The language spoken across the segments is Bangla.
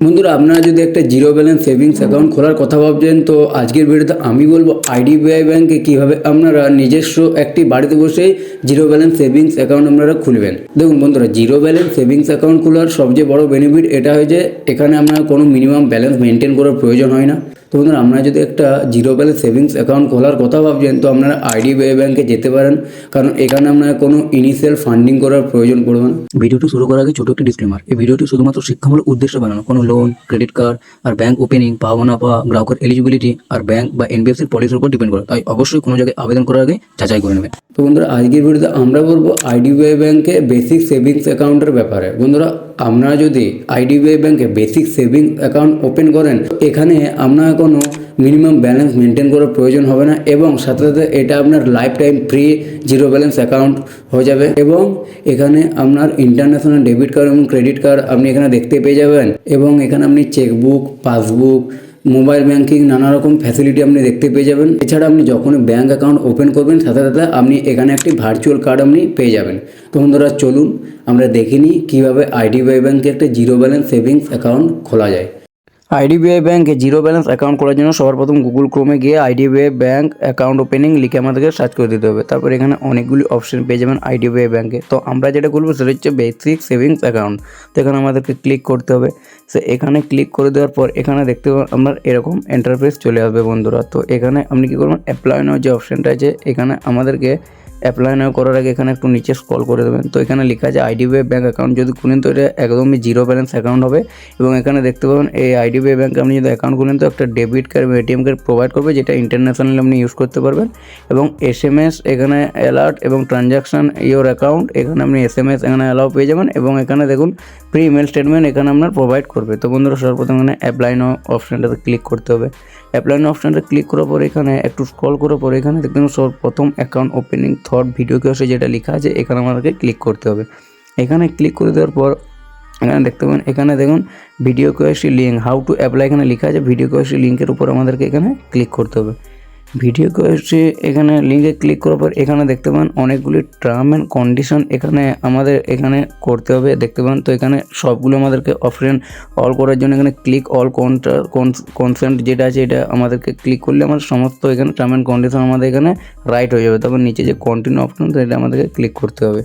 বন্ধুরা, আপনারা যদি একটা জিরো ব্যালেন্স সেভিংস অ্যাকাউন্ট খোলার কথা ভাবছেন, তো আজকের ভিডিওতে আমি বলবো আইডিবিআই ব্যাংকে কীভাবে আপনারা নিজস্ব একটি বাড়িতে বসেই জিরো ব্যালেন্স সেভিংস অ্যাকাউন্ট আপনারা খুলবেন। দেখুন বন্ধুরা, জিরো ব্যালেন্স সেভিংস অ্যাকাউন্ট খোলার সবচেয়ে বড় বেনিফিট এটা হয় যে এখানে আপনার কোনো মিনিমাম ব্যালেন্স মেনটেন করার প্রয়োজন হয় না। তো বন্ধুরা, আপনারা যদি একটা জিরো ব্যালেন্স সেভিংস অ্যাকাউন্ট খোলার কথা ভাবছেন, তো আপনারা আইডিবিআই ব্যাংকে যেতে পারেন, কারণ এখানে আপনার কোনো ইনিশিয়াল ফান্ডিং করার প্রয়োজন পড়বে না। ভিডিওটি শুরু করার আগে ছোট একটি ডিসক্লেমার, এই ভিডিওটি শুধুমাত্র শিক্ষামূলক উদ্দেশ্যে বানানো। কোনো লোন, ক্রেডিট কার্ড আর ব্যাংক ওপেনিং, পাওয়া না পাওয়া, গ্রাহকের এলিজিবিলিটি আর ব্যাংক বা এনবিএফসির পলিসির উপর ডিপেন্ড করে, তাই অবশ্যই কোনো জায়গায় আবেদন করার আগে যাচাই করে নেবেন। তো বন্ধুরা, আজকের ভিডিওতে আমরা বলবো আইডিবিআই ব্যাংকে বেসিক সেভিংস অ্যাকাউন্টের ব্যাপারে। বন্ধুরা, আপনারা যদি আইডিবিআই ব্যাংকে বেসিক সেভিংস অ্যাকাউন্ট ওপেন করেন, এখানে আপনার কোনো মিনিমাম ব্যালেন্স মেনটেন করার প্রয়োজন হবে না, এবং সাথে সাথে এটা আপনার life time free zero balance account হয়ে যাবে। এবং এখানে আপনার ইন্টারন্যাশনাল ডেবিট কার্ড এবং ক্রেডিট কার্ড আপনি এখানে দেখতে পেয়ে যাবেন, এবং এখানে আপনি চেকবুক, পাসবুক, মোবাইল ব্যাংকিং নানা রকম ফ্যাসিলিটি আপনি দেখতে পেয়ে যাবেন। এছাড়া আপনি যখন ব্যাঙ্ক অ্যাকাউন্ট ওপেন করবেন, সাথে সাথে আপনি এখানে একটি ভার্চুয়াল কার্ড আপনি পেয়ে যাবেন। তো বন্ধুরা, চলুন আমরা দেখে নিই কীভাবে আইডিবিআই ব্যাংকে একটা জিরো ব্যালেন্স সেভিংস অ্যাকাউন্ট খোলা যায়। আইডিবিআই ব্যাংকে জিরো ব্যালেন্স অ্যাকাউন্ট করার জন্য সবার প্রথম গুগল ক্রোমে গিয়ে আইডিবিআই ব্যাংক অ্যাকাউন্ট ওপেনিং লিখে আমাদেরকে সার্চ করে দিতে হবে। তারপর এখানে অনেকগুলি অপশন পেয়ে যাবেন আইডিবিআই ব্যাংকে। তো আমরা যেটা করবো সেটা হচ্ছে বেসিক সেভিংস অ্যাকাউন্ট। তো এখানে আমাদেরকে ক্লিক করতে হবে। সো এখানে ক্লিক করে দেওয়ার পর এখানে দেখতে পাবেন আপনার এরকম ইন্টারফেস চলে আসবে বন্ধুরা। তো এখানে আপনি কী করবেন, অ্যাপ্লাই নাও যে অপশানটা আছে, এখানে আমাদেরকে অ্যাপ্লাই নাও করার আগে এখানে একটু নিচে স্ক্রল করে দেবেন। তো এখানে লেখা আছে আইডিবিআই ব্যাংক অ্যাকাউন্ট যদি খুলেন, তো এটা একদমই জিরো ব্যালেন্স অ্যাকাউন্ট হবে। এবং এখানে দেখতে পাবেন এই আইডিবিআই ব্যাংকে আপনি যদি অ্যাকাউন্ট খুলেন, তো একটা ডেবিট কার্ড এবং এটিএম কার্ড প্রোভাইড করবে, যেটা ইন্টারন্যাশনালি আপনি ইউজ করতে পারবেন। এবং এসএমএস এখানে অ্যালার্ট এবং ট্রানজ্যাকশান ইওর অ্যাকাউন্ট, এখানে আপনি এসএমএস এখানে অ্যালাউ পেয়ে যাবেন। এবং এখানে দেখুন প্রি ইমেল স্টেটমেন্ট এখানে আপনার প্রোভাইড করবে। তো বন্ধুরা, সর্বপ্রথম এখানে অ্যাপ্লাই নাও অপশানটাতে ক্লিক করতে হবে। অ্যাপ্লাই নাও অপশানটা ক্লিক করার পর এখানে একটু স্ক্রল করার পর এখানে দেখতে পাবেন সর্বপ্রথম অ্যাকাউন্ট ওপেনিং থট ভিডিও কিওসে যেটা লেখা আছে, এখানে আমাদেরকে ক্লিক করতে হবে। এখানে ক্লিক করে দেওয়ার পর এখানে দেখতে পাবেন, এখানে দেখুন ভিডিও কিওসি লিঙ্ক হাউ টু অ্যাপ্লাই এখানে লেখা আছে। ভিডিও কিওসি লিঙ্কের উপর আমাদেরকে এখানে ক্লিক করতে হবে। ভিডিও কিওসি এখানে লিঙ্কে ক্লিক করার পর এখানে দেখতে পাবেন অনেকগুলি টার্ম অ্যান্ড কন্ডিশন এখানে আমাদের এখানে করতে হবে, দেখতে পাবেন। তো এখানে সবগুলো আমাদেরকে অপশন অল করার জন্য এখানে ক্লিক অল কনসেন্ট যেটা আছে, এটা আমাদেরকে ক্লিক করলে আমাদের সমস্ত এখানে টার্ম অ্যান্ড কন্ডিশন আমাদের এখানে রাইট হয়ে যাবে। তারপর নিচে যে কন্টিনিউ অপশন, তো এটা আমাদেরকে ক্লিক করতে হবে।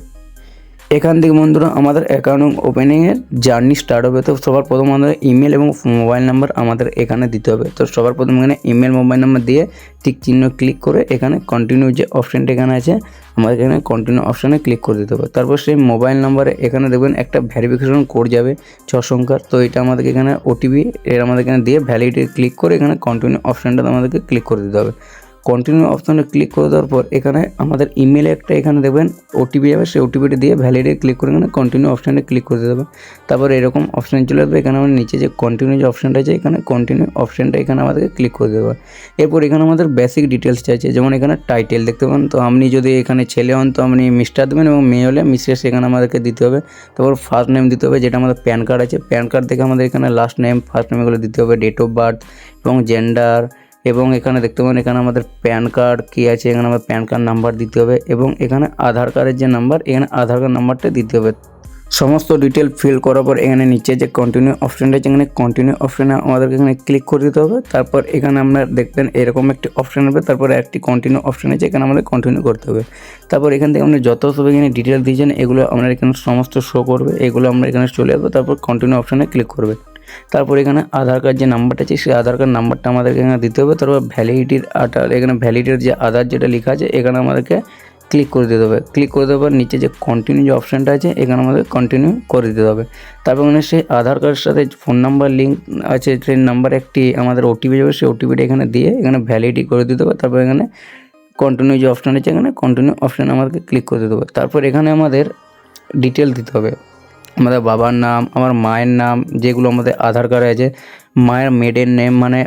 এখান থেকে বন্ধুরা আমাদের অ্যাকাউন্ট ওপেনিংয়ের জার্নি স্টার্ট হবে। তো সবার প্রথম আমাদের ইমেল এবং মোবাইল নাম্বার আমাদের এখানে দিতে হবে। তো সবার প্রথম এখানে ইমেল মোবাইল নাম্বার দিয়ে টিক চিহ্ন ক্লিক করে এখানে কন্টিনিউ যে অপশানটা এখানে আছে, আমাদের এখানে কন্টিনিউ অপশানে ক্লিক করে দিতে হবে। তারপর সেই মোবাইল নাম্বারে এখানে দেখবেন একটা ভেরিফিকেশন কোড যাবে 6 সংখ্যার। তো এটা আমাদেরকে এখানে ওটিপি এর আমাদের এখানে দিয়ে ভ্যালিডিটি ক্লিক করে এখানে কন্টিনিউ অপশানটাতে আমাদেরকে ক্লিক করে দিতে হবে। কন্টিনিউ অপশানে ক্লিক করে দেওয়ার পর এখানে আমাদের ইমেলে একটা এখানে দেখবেন ওটিপি যাবে, সেই ওটিপিটা দিয়ে ভ্যালিডেট ক্লিক করে এখানে কন্টিনিউ অপশানে ক্লিক করে দিতে হবে। তারপর এরকম অপশান চলে আসবে। এখানে আমাদের নিচে যে কন্টিনিউ যে অপশানটা আছে, এখানে কন্টিনিউ অপশানটা এখানে আমাদেরকে ক্লিক করে দেবে। এরপর এখানে আমাদের বেসিক ডিটেলস চাইছে, যেমন এখানে টাইটেল দেখতে পাবেন। তো আপনি যদি এখানে ছেলে হন তো আপনি মিস্টার দেবেন, এবং মেয়ে হলে মিসেস এখানে আমাদেরকে দিতে হবে। তারপর ফার্স্ট নেম দিতে হবে, যেটা আমাদের প্যান কার্ড আছে। প্যান কার্ড থেকে আমাদের এখানে লাস্ট নেম, ফার্স্ট নেম এগুলো দিতে হবে। ডেট অফ বার্থ এবং জেন্ডার, এবং এখানে দেখতে পাবেন এখানে আমাদের প্যান কার্ড কী আছে, এখানে আমাদের প্যান কার্ড নাম্বার দিতে হবে। এবং এখানে আধার কার্ডের যে নাম্বার, এখানে আধার কার্ড নাম্বারটা দিতে হবে। সমস্ত ডিটেল ফিল করার পর এখানে নিচে যে কন্টিনিউ অপশানটা আছে, এখানে কন্টিনিউ অপশানে আমাদেরকে এখানে ক্লিক করে দিতে হবে। তারপর এখানে আমরা দেখবেন এরকম একটি অপশান হবে, তারপরে একটি কন্টিনিউ অপশান আছে, এখানে আমাদের কন্টিনিউ করতে হবে। তারপর এখান থেকে আপনি যত সব এখানে ডিটেল দিয়েছেন এগুলো আপনার এখানে সমস্ত শো করবে, এগুলো আমরা এখানে চলে আসবো। তারপর কন্টিনিউ অপশানে ক্লিক করবে। তারপর এখানে আধার কার্ড যে নাম্বারটা আছে, সেই আধার কার্ড নাম্বারটা আমাদেরকে এখানে দিতে হবে। তারপর ভ্যালিডিটির এখানে ভ্যালিডিটির যে আধার যেটা লেখা আছে, এখানে আমাদেরকে ক্লিক করে দিতে হবে। ক্লিক করে দেওয়ার পর নিচে যে কন্টিনিউ যে অপশানটা আছে, এখানে আমাদের কন্টিনিউ করে দিতে হবে। তারপর মানে সেই আধার কার্ডের সাথে ফোন নাম্বার লিঙ্ক আছে, সেই নাম্বার একটি আমাদের ওটিপি যাবে, সেই ওটিপিটা এখানে দিয়ে এখানে ভ্যালিডিটি করে দিতে হবে। তারপর এখানে কন্টিনিউ যে অপশান আছে, এখানে কন্টিনিউ অপশানে আমাদেরকে ক্লিক করে দিতে হবে। তারপর এখানে আমাদের ডিটেল দিতে হবে, আমাদের বাবার নাম, আমার মায়ের নাম, যেগুলো আমাদের আধার কার্ডে আছে, মায়ের মেডেন নেম মানে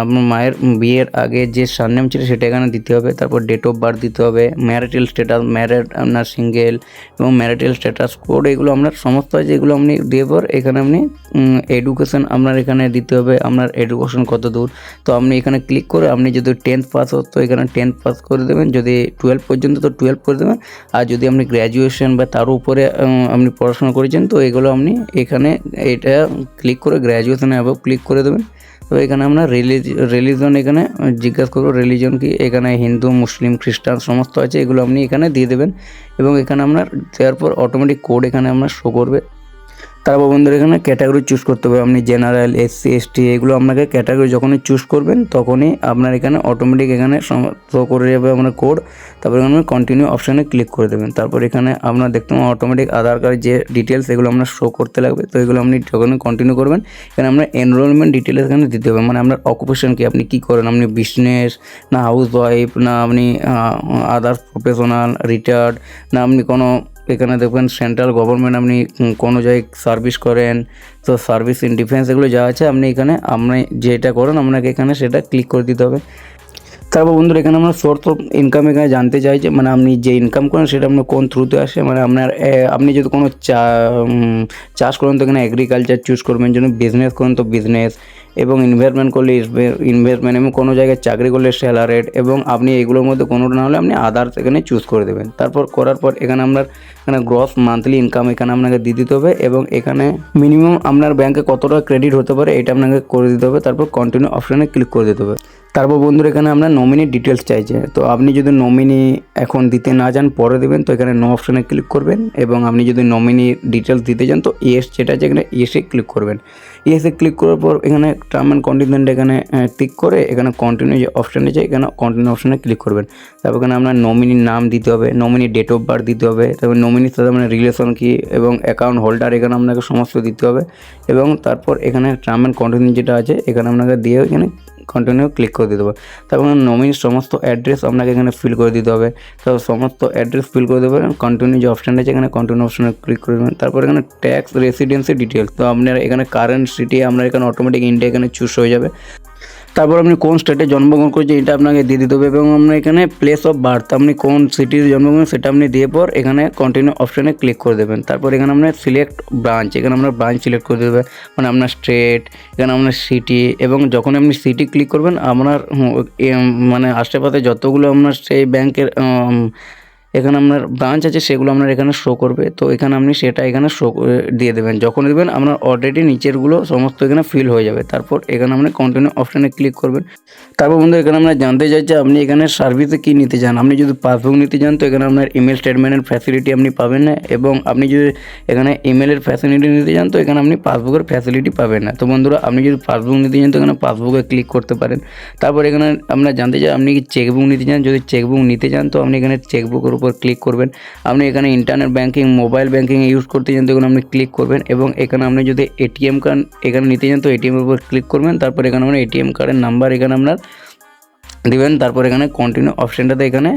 আপনার মায়ের বিয়ের আগে যে সারনেম ছিল সেটা এখানে দিতে হবে। তারপর ডেট অফ বার্থ দিতে হবে, ম্যারিটাল স্ট্যাটাস, ম্যারিড আপনার সিঙ্গেল এবং ম্যারিটাল স্ট্যাটাস কোড, এগুলো আপনার সমস্ত আছে, এগুলো আপনি দিয়ে পর এখানে আপনি এডুকেশন আপনার এখানে দিতে হবে, আপনার এডুকেশন কত দূর। তো আপনি এখানে ক্লিক করে আপনি যদি 10th পাস হতো তো এখানে 10th পাস করে দেবেন, যদি 12 পর্যন্ত তো 12 করে দেবেন, আর যদি আপনি গ্র্যাজুয়েশন বা তার উপরে আপনি পড়াশোনা করেছেন তো এগুলো আপনি এখানে এটা ক্লিক করে গ্র্যাজুয়েশনে অ্যাবভ ক্লিক করে দেবেন। তো এখানে আমরা রিলিজন এখানে জিজ্ঞাসা করবো রিলিজন কি, এখানে হিন্দু, মুসলিম, খ্রিস্টান সমস্ত আছে, এগুলো আপনি এখানে দিয়ে দেবেন এবং এখানে আপনার দেওয়ার পর অটোমেটিক কোড এখানে আপনার শো করবে। তারপর বন্ধুরা এখানে ক্যাটাগরি চুজ করতে হবে, আপনি জেনারেল, এসসি, এসটি, এগুলো আপনাকে ক্যাটাগরি যখনই চুজ করবেন তখনই আপনার এখানে অটোমেটিক এখানে শো করে যাবে আপনার কোড। তারপর এখানে কন্টিনিউ অপশানে ক্লিক করে দেবেন। তারপর এখানে আপনার দেখতে পাবেন অটোমেটিক আধার কার্ড যে ডিটেলস এগুলো আপনার শো করতে লাগবে। তো এগুলো আপনি যখনই কন্টিনিউ করবেন এখানে আপনার এনরোলমেন্ট ডিটেলস এখানে দিতে হবে, মানে আপনার অকুপেশন কি, আপনি কী করেন, আপনি বিজনেস না হাউস ওয়াইফ না আপনি আদার্স প্রফেশনাল, রিটায়ার্ড না আপনি কোনো এখানে দেখবেন সেন্ট্রাল গভর্নমেন্ট আপনি কোনো জায়গায় সার্ভিস করেন, তো সার্ভিস ইন ডিফেন্স এগুলো যা আছে আপনি এখানে আপনি যেটা করেন আপনাকে এখানে সেটা ক্লিক করে দিতে হবে। তারপর বন্ধুরা এখানে আমরা সোর্স অফ ইনকাম এখানে জানতে চাই যে মানে আপনি যে ইনকাম করেন সেটা আপনার কোন থ্রুতে আসে, মানে আপনার আপনি যদি কোনো চাষ করেন তো এখানে এগ্রিকালচার চুজ করবেন, যদি বিজনেস করেন তো বিজনেস, এবং ইনভেস্টমেন্ট করলে ইনভেস্টমেন্ট, এবং কোনো জায়গায় চাকরি করলে স্যালারেড, এবং আপনি এগুলোর মধ্যে কোনোটা না হলে আপনি আদার্স এখানে চুজ করে দেবেন। তারপর করার পর এখানে আপনার এখানে গ্রস মান্থলি ইনকাম এখানে আপনাকে দিয়ে দিতে হবে, এবং এখানে মিনিমাম আপনার ব্যাংকে কত টাকা ক্রেডিট হতে পারে এটা আপনাকে করে দিতে হবে। তারপর কন্টিনিউ অপশানে ক্লিক করে দিতে হবে। তারপর বন্ধুরা এখানে আপনার নমিনি ডিটেলস চাইছে, তো আপনি যদি নমিনি এখন দিতে না চান পরে দেবেন তো এখানে নো অপশানে ক্লিক করবেন, এবং আপনি যদি নমিনি ডিটেলস দিতে চান তো ইয়েস যেটা আছে এখানে ইয়েসে ক্লিক করবেন। ইয়েসে ক্লিক করার পর এখানে টার্ম অ্যান্ড কন্ডিশন এখানে ক্লিক করে এখানে কন্টিনিউ যে অপশান আছে এখানে কন্টিনিউ অপশানে ক্লিক করবেন। তারপর এখানে আপনার নমিনির নাম দিতে হবে, নমিনি ডেট অফ বার্থ দিতে হবে, তারপর নমিনির সাথে আপনার রিলেশন কী এবং অ্যাকাউন্ট হোল্ডার এখানে আপনাকে সমস্ত দিতে হবে, এবং তারপর এখানে টার্ম অ্যান্ড কন্ডিশন যেটা আছে এখানে আপনাকে দিয়ে এখানে কন্টিনিউ ক্লিক করে দিতে হবে। তারপর নমিনির সমস্ত অ্যাড্রেস আপনাকে এখানে ফিল করে দিতে হবে, তারপর সমস্ত অ্যাড্রেস ফিল করে দেবেন, কন্টিনিউ যে অপশান আছে এখানে কন্টিনিউ অপশানে ক্লিক করে দেবেন। তারপর এখানে ট্যাক্স রেসিডেন্সি ডিটেলস, তো আপনার এখানে কারেন্ট সিটি আপনার এখানে অটোমেটিক ইন্ডিয়া এখানে চুজ হয়ে যাবে। তারপর আপনি কোন স্টেটে জন্মগ্রহণ করেছেন এটা আপনাকে দিয়ে দিতে হবে, এবং আপনার এখানে প্লেস অফ বার্থ আপনি কোন সিটিতে জন্মগ্রহণ সেটা আপনি দিয়ে পর এখানে কন্টিনিউ অপশানে ক্লিক করে দেবেন। তারপর এখানে আপনার সিলেক্ট ব্রাঞ্চ, এখানে আপনার ব্রাঞ্চ সিলেক্ট করে দেবে, মানে আপনার স্টেট, এখানে আপনার সিটি, এবং যখন আপনি সিটি ক্লিক করবেন আপনার মানে আশেপাশে যতগুলো আপনার সেই ব্যাংকের এখানে আপনার ব্রাঞ্চ আছে সেগুলো আপনার এখানে শো করবে, তো এখানে আপনি সেটা এখানে শো দিয়ে দেবেন। যখন দেবেন আপনার অলরেডি নিচেরগুলো সমস্ত এখানে ফিল হয়ে যাবে। তারপর এখানে আপনি কন্টিনিউ অপশানে ক্লিক করবেন। তারপর বন্ধু এখানে আমরা জানতে চাই যে আপনি এখানে সার্ভিসে কী নিতে চান। আপনি যদি পাসবুক নিতে চান তো এখানে আপনার ইমেল স্টেটমেন্টের ফ্যাসিলিটি আপনি পাবেন না, এবং আপনি যদি এখানে ইমেলের ফ্যাসিলিটি নিতে চান তো এখানে আপনি পাসবুকের ফ্যাসিলিটি পাবেন না। তো বন্ধুরা আপনি যদি পাসবুক নিতে চান তো এখানে পাসবুকে ক্লিক করতে পারেন। তারপর এখানে আমরা জানতে চাই আপনি কি চেকবুক নিতে চান, যদি চেকবুক নিতে চান তো আপনি এখানে চেকবুকের উপর ক্লিক করবেন। আপনি এখানে internet banking, mobile banking use করতে চান তো এখানে আপনি ক্লিক করবেন, এবং এখানে আপনি যদি এটিএম কার্ড এখানে নিতে চান তো এটিএমের উপর ক্লিক করবেন। তারপর এখানে আপনার এটিএম কার্ডের নাম্বার এখানে আপনার দিবেন, তারপর এখানে কন্টিনিউ অপশানটাতে এখানে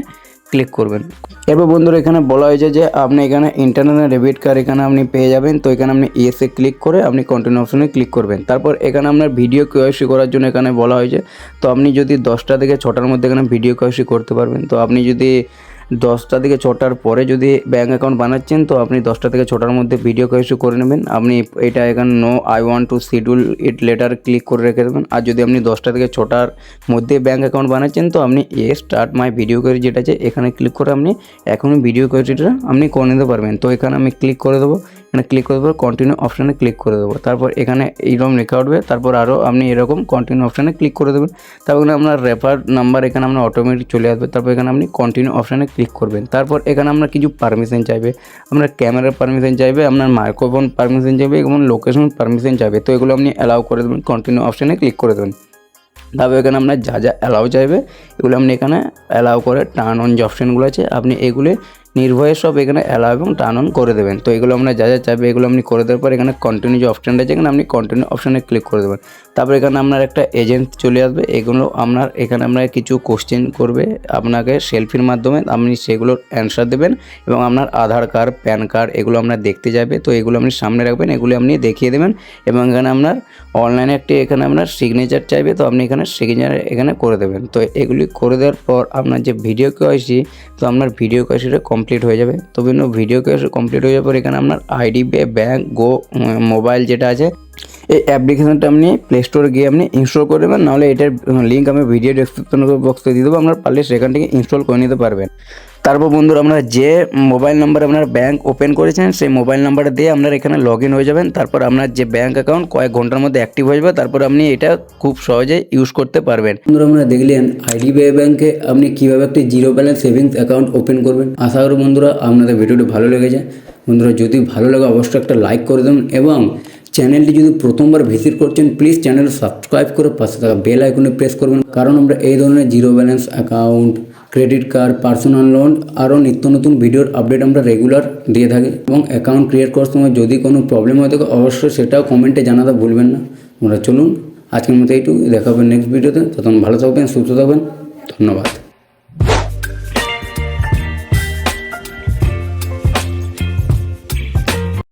ক্লিক করবেন। এরপর বন্ধুরা এখানে বলা হয়েছে যে আপনি এখানে ইন্টারনেট ডেবিট কার্ড এখানে আপনি পেয়ে যাবেন, তো এখানে আপনি ইয়েসে ক্লিক করে আপনি কন্টিনিউ অপশানে ক্লিক করবেন। তারপর এখানে আপনার ভিডিও কেওয়াইসি করার জন্য এখানে বলা হয়েছে, তো আপনি যদি 10টা থেকে 6টার মধ্যে এখানে ভিডিও কেওয়াইসি করতে পারবেন। তো আপনি যদি 10টা থেকে 6টার পরে যদি ব্যাঙ্ক অ্যাকাউন্ট বানাচ্ছেন তো আপনি 10টা থেকে 6টার মধ্যে ভিডিও কেওয়াইসি করে নেবেন। আপনি এটা এখানে no I want to schedule it later click করে রেখে দেবেন। আর যদি আপনি 10টা থেকে 6টার মধ্যে ব্যাঙ্ক অ্যাকাউন্ট বানাচ্ছেন তো আপনি স্টার্ট মাই ভিডিও কেওয়াইসি যেটা আছে এখানে ক্লিক করে আপনি এখনই ভিডিও কেওয়াইসিটা আপনি করে নিতে পারবেন। তো এখানে আমি ক্লিক করে দেবো, এখানে ক্লিক করে দেবো, কন্টিনিউ অপশানে ক্লিক করে দেবো। তারপর এখানে এইরকম লেখা উঠবে, তারপর আরও আপনি এরকম কন্টিনিউ অপশানে ক্লিক করে দেবেন। তারপর এখানে আপনার রেফার নাম্বার এখানে আপনার অটোমেটিক চলে আসবে। তারপর এখানে আপনি কন্টিনিউ অপশানে ক্লিক করবেন। তারপর এখানে আপনার কিছু পারমিশন চাইবে, আপনার ক্যামেরার পারমিশন চাইবে, আপনার মাইক্রোফোন পারমিশন চাইবে এবং লোকেশন পারমিশন চাইবে, তো এগুলো আপনি অ্যালাউ করে দেবেন, কন্টিনিউ অপশানে ক্লিক করে দেবেন। তারপর এখানে আপনার যা যা অ্যালাউ চাইবে এগুলো আপনি এখানে অ্যালাউ করে টার্ন অন যে অপশানগুলো আছে আপনি এগুলো নির্ভয়ে সব এখানে অ্যালাউ এবং টার্ন অন করে দেবেন। তো এগুলো আমরা যা চাইবে এগুলো আপনি করে দেওয়ার পর এখানে কন্টিনিউ যে অপশানটা আছে এখানে আপনি কন্টিনিউ অপশানে ক্লিক করে দেবেন। তারপর এখানে আপনার একটা এজেন্ট চলে আসবে, এগুলো এখানে আপনার কিছু কোশ্চেন করবে আপনাকে সেলফির মাধ্যমে, আপনি সেগুলোর অ্যান্সার দেবেন এবং আপনার আধার কার্ড, প্যান কার্ড এগুলো আপনার দেখতে যাবে। তো এগুলো আপনি সামনে রাখবেন, এগুলো আপনি দেখিয়ে দেবেন এবং এখানে আপনার অনলাইনে এখানে আপনার সিগনেচার চাইবে, তো আপনি এখানে সিগনেচার এখানে করে দেবেন। তো এগুলি করে দেওয়ার পর আপনার যে ভিডিও কেওয়াইসি, তো আপনার ভিডিও কেওয়াইসিটা কমপ্লিট হয়ে যাবে। তো ভিডিও কেওয়াইসি কমপ্লিট হয়ে যাওয়ার পর এখানে আপনার আইডিবিআই ব্যাঙ্ক গো মোবাইল যেটা আছে এই অ্যাপ্লিকেশনটা আপনি প্লে স্টোরে গিয়ে আপনি ইনস্টল করে দেবেন, নাহলে এটার লিঙ্ক আমি ভিডিও ডেসক্রিপশন বক্সে দিয়ে দেবো, আপনার পারলে সেখান থেকে ইনস্টল করে নিতে পারবেন। তারপর বন্ধুরা আপনারা যে মোবাইল নাম্বারে আপনার ব্যাঙ্ক ওপেন করেছেন সেই মোবাইল নাম্বারটা দিয়ে আপনারা এখানে লগ ইন হয়ে যাবেন। তারপর আপনার যে ব্যাঙ্ক অ্যাকাউন্ট কয়েক ঘন্টার মধ্যে অ্যাক্টিভ হয়ে যাবে, তারপর আপনি এটা খুব সহজে ইউজ করতে পারবেন। বন্ধুরা আপনারা দেখলেন আইডিবিআই ব্যাঙ্কে আপনি কীভাবে একটি zero balance savings account open করবেন। আশা করি বন্ধুরা আপনাদের ভিডিওটি ভালো লেগেছে। বন্ধুরা যদি ভালো লাগে অবশ্যই একটা লাইক করে দেবেন এবং চ্যানেলটি যদি প্রথমবার ভিজিট করছেন প্লিজ চ্যানেল সাবস্ক্রাইব করে পাশে থাকা বেল আইকনে প্রেস করবেন, কারণ আমরা এই ধরনের zero balance account, credit card, personal loan আরও নিত্য নতুন ভিডিওর আপডেট আমরা রেগুলার দিয়ে থাকি। এবং অ্যাকাউন্ট ক্রিয়েট করার সময় যদি কোনো প্রবলেম হয় থাকে অবশ্যই সেটাও কমেন্টে জানাতে ভুলবেন না। আমরা চলুন আজকের মতো এইটুকু, দেখা হবে নেক্সট ভিডিওতে। তখন ভালো থাকবেন, সুস্থ থাকবেন, ধন্যবাদ।